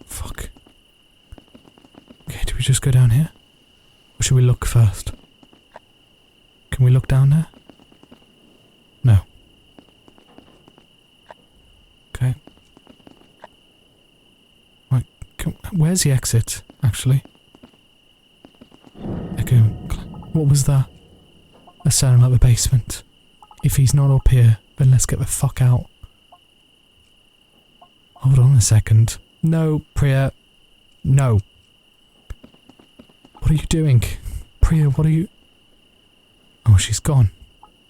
Fuck. Okay, do we just go down here? Or should we look first? Can we look down there? No. Okay. Right, where's the exit, actually? Echo. What was that? That sounded like the basement. If he's not up here, then let's get the fuck out. Hold on a second. No, Priya. No. What are you doing? Priya, what are you... Oh, she's gone.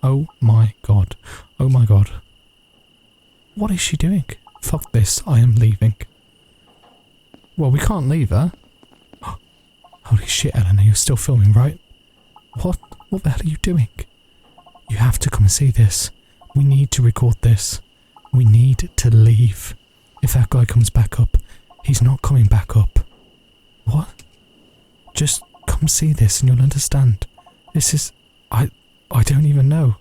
Oh my god. Oh my god. What is she doing? Fuck this, I am leaving. Well, we can't leave her. Holy shit, Eleanor, you're still filming, right? What? What the hell are you doing? You have to come and see this. We need to record this. We need to leave. If that guy comes back up, he's not coming back up. What? Just come see this and you'll understand. This is... I don't even know.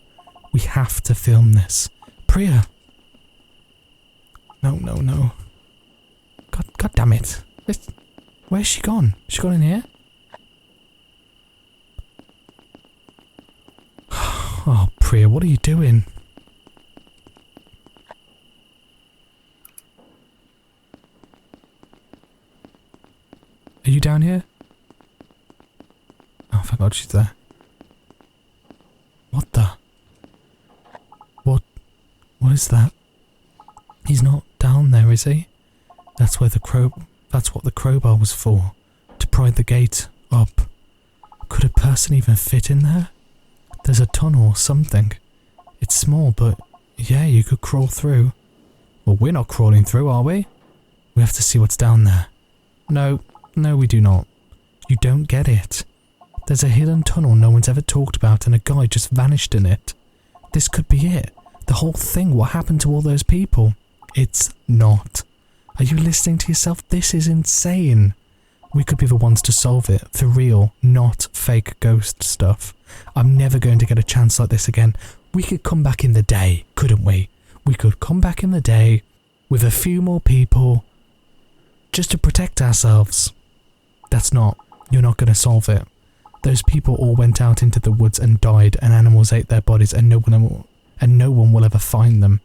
We have to film this. Priya! No, no, no. God damn it. Where's she gone? She gone in here? Oh, Priya, what are you doing? Are you down here? Oh, thank God she's there. What is that? He's not down there, is he? That's what the crowbar was for. To pry the gate up. Could a person even fit in there? There's a tunnel or something. It's small, but yeah, you could crawl through. Well, we're not crawling through, are we? We have to see what's down there. No, we do not. You don't get it. There's a hidden tunnel no one's ever talked about and a guy just vanished in it. This could be it. The whole thing, what happened to all those people? It's not. Are you listening to yourself? This is insane. We could be the ones to solve it, for real, not fake ghost stuff. I'm never going to get a chance like this again. We could come back in the day, couldn't we? We could come back in the day with a few more people just to protect ourselves. You're not going to solve it. Those people all went out into the woods and died, and animals ate their bodies, and no one will ever find them.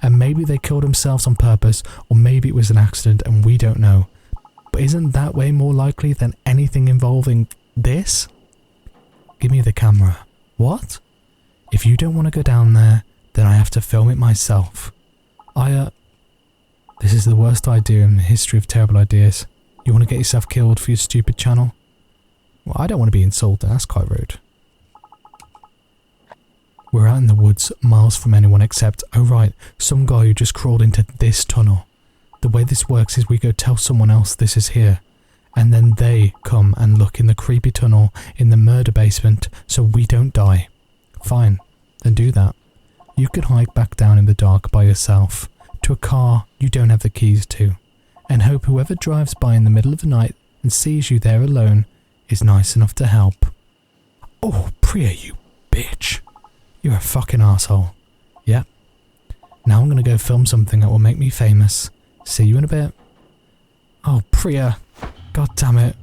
And maybe they killed themselves on purpose, or maybe it was an accident and we don't know. But isn't that way more likely than anything involving this? Give me the camera. What? If you don't want to go down there, then I have to film it myself. This is the worst idea in the history of terrible ideas. You want to get yourself killed for your stupid channel? Well, I don't want to be insulted, that's quite rude. We're out in the woods, miles from anyone except, oh right, some guy who just crawled into this tunnel. The way this works is we go tell someone else this is here, and then they come and look in the creepy tunnel in the murder basement so we don't die. Fine, then do that. You can hike back down in the dark by yourself, to a car you don't have the keys to, and hope whoever drives by in the middle of the night and sees you there alone is nice enough to help. Oh, Priya, you bitch. You're a fucking asshole. Yep. Now I'm gonna go film something that will make me famous. See you in a bit. Oh, Priya. God damn it.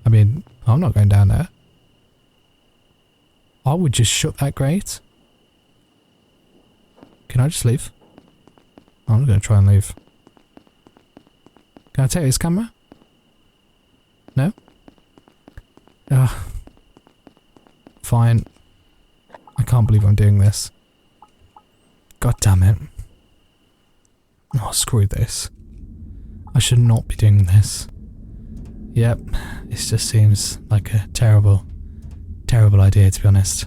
I mean, I'm not going down there. I would just shut that grate. Can I just leave? I'm gonna try and leave. Can I take this camera? No? Fine. I can't believe I'm doing this. God damn it. Oh, screw this. I should not be doing this. Yep, it just seems like a terrible idea, to be honest.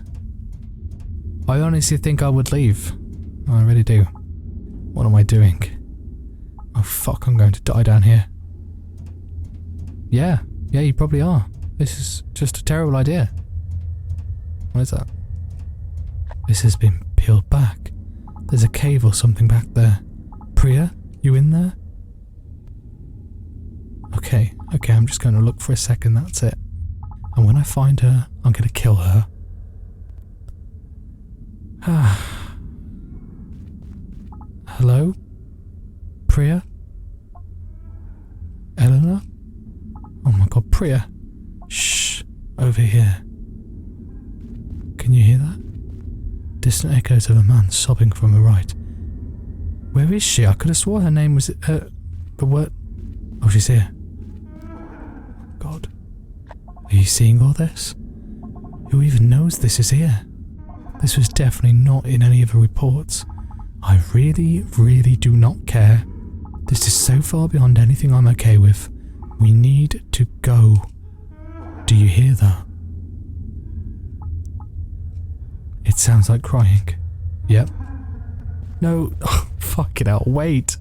I honestly think I would leave. I really do. What am I doing? Oh fuck, I'm going to die down here. Yeah, you probably are. This is just a terrible idea. What is that? This has been peeled back. There's a cave or something back there. Priya, you in there? Okay, I'm just going to look for a second, that's it. And when I find her, I'm going to kill her. Hello? Priya? Eleanor? Oh my god, Priya. Shh, over here. Can you hear that? Distant echoes of a man sobbing from the right. Where is she? I could have swore her name was, the word... Oh, she's here. God. Are you seeing all this? Who even knows this is here? This was definitely not in any of the reports. I really do not care. This is so far beyond anything I'm okay with. We need to go. Do you hear that? It sounds like crying. Yep. No, oh, fucking hell, wait.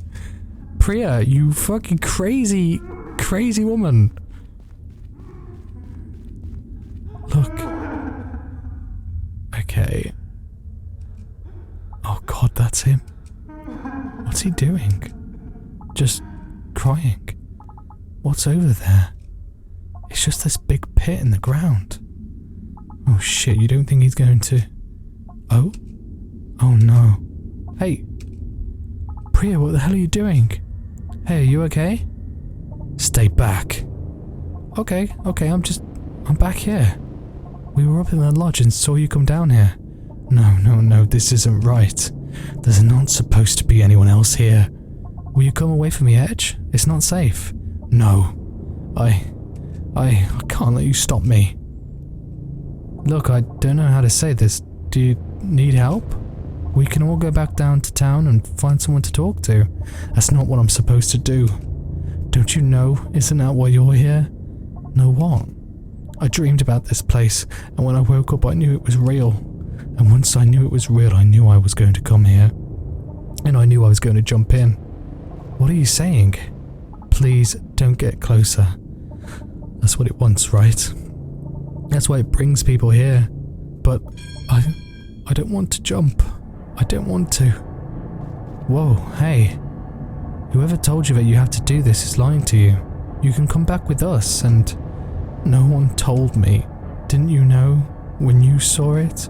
Priya, you fucking crazy woman. Look. Okay. Oh god, that's him. What's he doing? Just crying. What's over there? It's just this big pit in the ground. Oh shit, you don't think he's going to... Oh? Oh no. Hey. Priya, what the hell are you doing? Hey, are you okay? Stay back. Okay, I'm back here. We were up in the lodge and saw you come down here. No, this isn't right. There's not supposed to be anyone else here. Will you come away from the edge? It's not safe. No. I can't let you stop me. Look, I don't know how to say this. Do you need help? We can all go back down to town and find someone to talk to. That's not what I'm supposed to do. Don't you know? Isn't that why you're here? Know what? I dreamed about this place, and when I woke up I knew it was real. And once I knew it was real, I knew I was going to come here. And I knew I was going to jump in. What are you saying? Please don't get closer. That's what it wants, right? That's why it brings people here. But I don't want to jump. I don't want to. Whoa, hey. Whoever told you that you have to do this is lying to you. You can come back with us, and no one told me. Didn't you know when you saw it?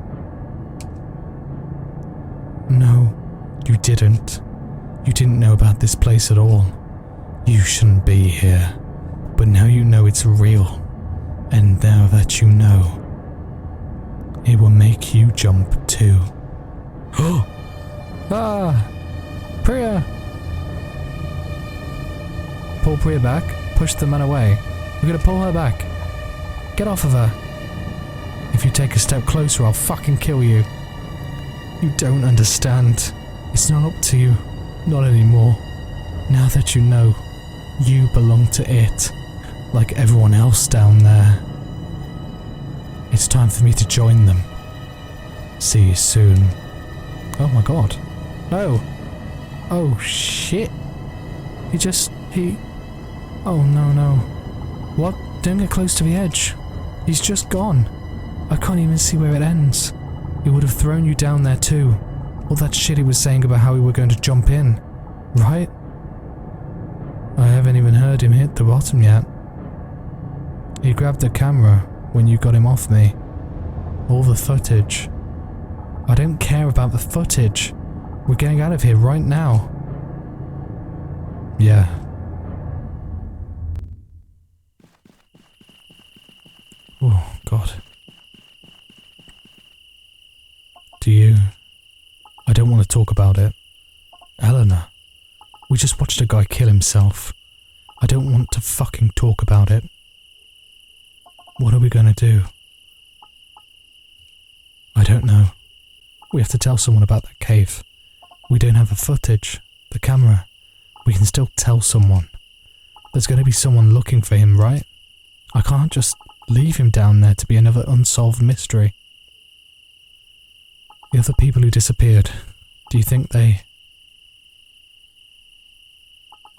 No, you didn't. You didn't know about this place at all. You shouldn't be here. But now you know it's real. And now that you know, it will make you jump too. Ah! Priya! Pull Priya back. Push the man away. We're gonna pull her back. Get off of her. If you take a step closer, I'll fucking kill you. You don't understand. It's not up to you. Not anymore. Now that you know, you belong to it. Like everyone else down there. It's time for me to join them. See you soon. Oh my god. No. Oh shit. Oh no. What? Don't get close to the edge. He's just gone. I can't even see where it ends. He would have thrown you down there too. All that shit he was saying about how we were going to jump in. Right? I haven't even heard him hit the bottom yet. He grabbed the camera when you got him off me. All the footage. I don't care about the footage. We're getting out of here right now. Yeah. Oh, God. I don't want to talk about it. Eleanor, we just watched a guy kill himself. I don't want to fucking talk about it. What are we gonna do? I don't know. We have to tell someone about that cave. We don't have the footage, the camera. We can still tell someone. There's gonna be someone looking for him, right? I can't just leave him down there to be another unsolved mystery. The other people who disappeared, do you think they...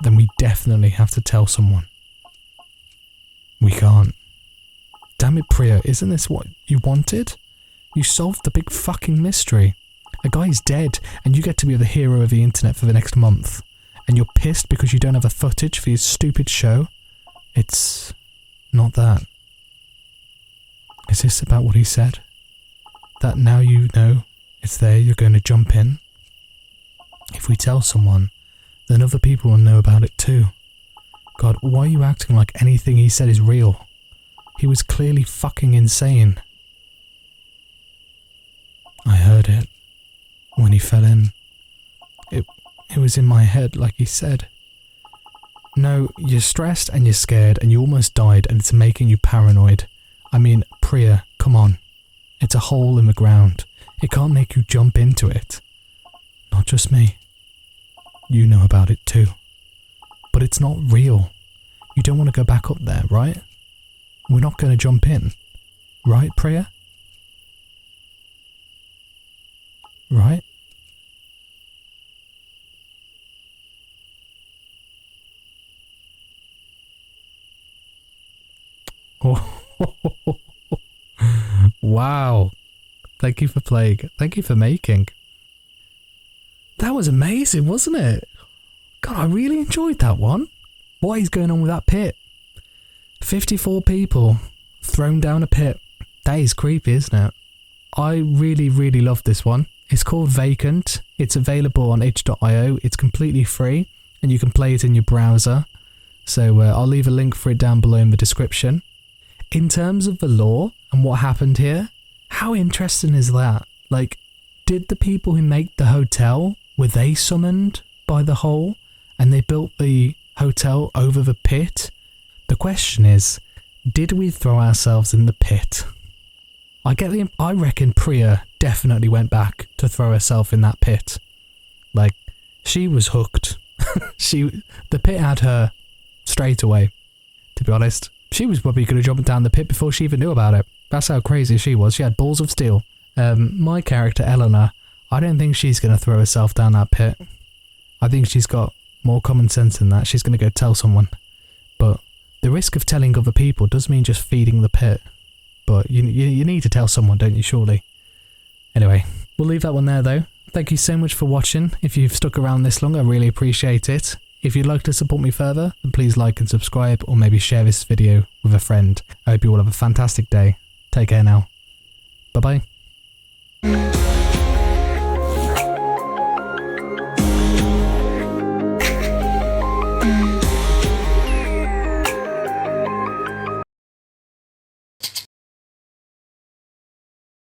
Then we definitely have to tell someone. We can't. Damn it, Priya, isn't this what you wanted? You solved the big fucking mystery. A guy's dead, and you get to be the hero of the internet for the next month. And you're pissed because you don't have the footage for your stupid show? It's not that. Is this about what he said? That now you know it's there, you're going to jump in? If we tell someone, then other people will know about it too. God, why are you acting like anything he said is real? He was clearly fucking insane. I heard it when he fell in. It was in my head, like he said. No, you're stressed and you're scared and you almost died and it's making you paranoid. I mean, Priya, come on. It's a hole in the ground. It can't make you jump into it. Not just me. You know about it too. But it's not real. You don't want to go back up there, right? We're not going to jump in. Right, Priya? Right? Oh, wow. Thank you for playing. Thank you for making. That was amazing, wasn't it? God, I really enjoyed that one. What is going on with that pit? 54 people thrown down a pit. That is creepy, isn't it? I really, really love this one. It's called Vacant. It's available on itch.io. It's completely free and you can play it in your browser. So I'll leave a link for it down below in the description. In terms of the lore and what happened here, how interesting is that? Like, did the people who make the hotel, were they summoned by the hole and they built the hotel over the pit? The question is, did we throw ourselves in the pit? I reckon Priya definitely went back to throw herself in that pit. Like, she was hooked. The pit had her straight away, to be honest. She was probably going to jump down the pit before she even knew about it. That's how crazy she was. She had balls of steel. My character, Eleanor, I don't think she's going to throw herself down that pit. I think she's got more common sense than that. She's going to go tell someone. But the risk of telling other people does mean just feeding the pit. But you need to tell someone, don't you, surely? Anyway, we'll leave that one there, though. Thank you so much for watching. If you've stuck around this long, I really appreciate it. If you'd like to support me further, then please like and subscribe, or maybe share this video with a friend. I hope you all have a fantastic day. Take care now. Bye-bye.